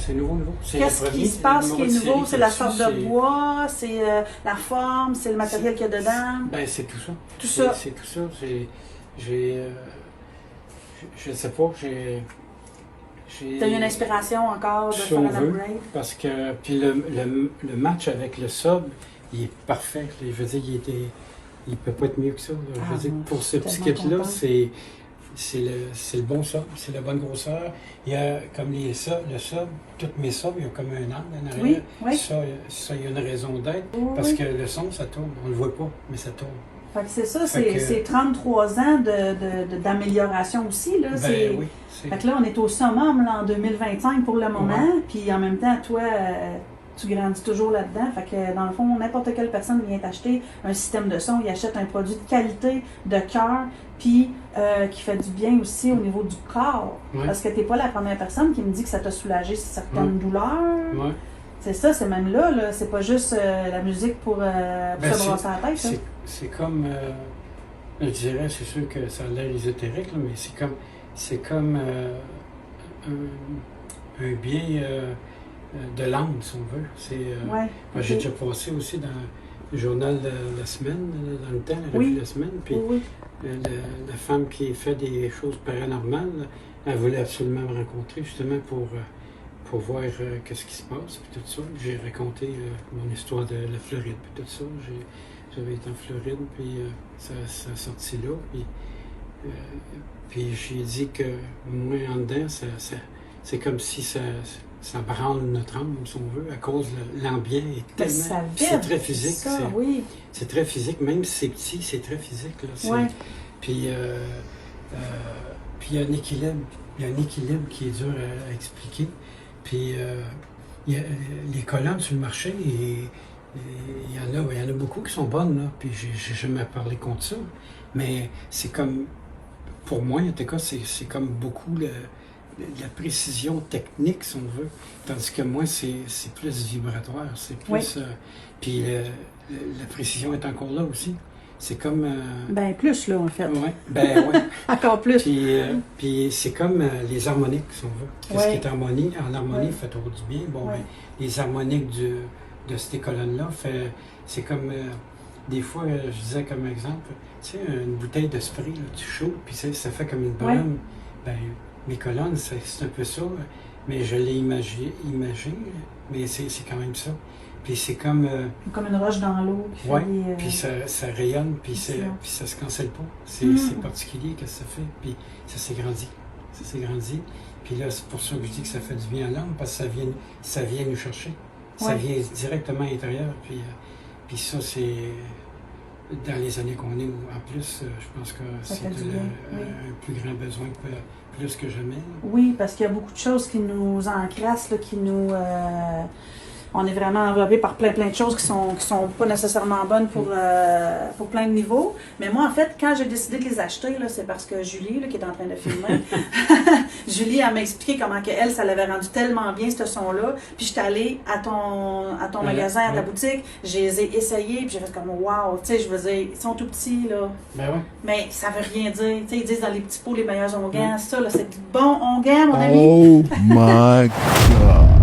c'est nouveau. Qu'est-ce qui se passe qui est nouveau? C'est la sorte de bois, c'est la forme, c'est le matériel qu'il y a dedans? Ben, c'est tout ça. Tout ça. C'est tout ça. Je sais pas, T'as eu une inspiration encore de faire un upgrade? Parce que, puis le match avec le sub, il est parfait. Je veux dire, il peut pas être mieux que ça. Je veux dire, pour ce petit kit-là, c'est le bon sub, c'est la bonne grosseur. Il y a comme le sub, toutes mes subs, il y a comme un angle en arrière. Oui. Ça, il y a une raison d'être. Parce que le son, ça tourne. On le voit pas, mais ça tourne. Fait que c'est ça, c'est 33 ans d'amélioration aussi. Là. Ben oui. Fait que là, on est au summum là, en 2025 pour le moment. Puis en même temps, toi, tu grandis toujours là-dedans. Fait que dans le fond, n'importe quelle personne vient t'acheter un système de son, il achète un produit de qualité, de cœur, puis qui fait du bien aussi au niveau du corps. Parce que tu n'es pas la première personne qui me dit que ça t'a soulagé certaines douleurs. C'est ça, c'est même là, c'est pas juste la musique pour se brosser la tête. C'est comme, je dirais, c'est sûr que ça a l'air ésotérique, là, mais c'est comme un bien de l'âme, si on veut. J'ai déjà passé aussi dans le journal de la semaine, dans le temps, la revue de la semaine, puis la femme qui fait des choses paranormales, elle voulait absolument me rencontrer, justement pour voir qu'est-ce qui se passe, puis tout ça. J'ai raconté mon histoire de la Floride, puis tout ça. J'avais été en Floride, puis ça a sorti là. Puis j'ai dit que moi, en dedans, c'est comme si ça branle notre âme, si on veut, à cause de l'ambiance est tellement... C'est très physique. C'est très physique, même si c'est petit, c'est très physique. Là. Puis il y a un équilibre. Il y a un équilibre qui est dur à expliquer. Puis il y a les colonnes sur le marché, et il y en a beaucoup qui sont bonnes, là, puis j'ai jamais parlé contre ça. Mais c'est comme, pour moi, en tout cas, c'est comme beaucoup la précision technique, si on veut. Tandis que moi, c'est plus vibratoire, c'est plus... puis la précision est encore là aussi. C'est comme... ben plus, là, en fait. Oui. Encore plus. Puis c'est comme les harmoniques, si on veut. Qu'est-ce qui est harmonie? En harmonie, fait toujours du bien. Bon, ben, les harmoniques de ces colonnes-là, c'est comme... des fois, je disais comme exemple, tu sais, une bouteille de spray, là, tu chaudes, puis ça fait comme une brume. Ben, mes colonnes, c'est un peu ça, mais je l'ai imaginé, mais c'est quand même ça. Puis c'est comme... comme une roche dans l'eau. Oui, puis ça rayonne, puis ça se cancelle pas. C'est particulier que ça fait, puis ça s'est grandi. Puis là, c'est pour ça que je dis que ça fait du bien à l'âme, parce que ça vient nous chercher. Ça vient directement à l'intérieur, puis ça, c'est... Dans les années qu'on est, en plus, je pense que c'est un plus grand besoin plus que jamais. Oui, parce qu'il y a beaucoup de choses qui nous encrassent, là, qui nous... on est vraiment enveloppé par plein de choses qui sont pas nécessairement bonnes pour plein de niveaux. Mais moi, en fait, quand j'ai décidé de les acheter, là, c'est parce que Julie, là, qui est en train de filmer, Julie, elle m'a expliqué comment elle, ça l'avait rendu tellement bien, ce son-là. Puis j'étais allée à ton magasin, à ta boutique, je les ai essayés, puis j'ai fait comme « wow », tu sais, je veux dire, ils sont tout petits, là. Ben oui. Mais ça veut rien dire. Tu sais, ils disent dans les petits pots les meilleurs onguents, ça, là, c'est du bon onguent, mon ami. Oh my God!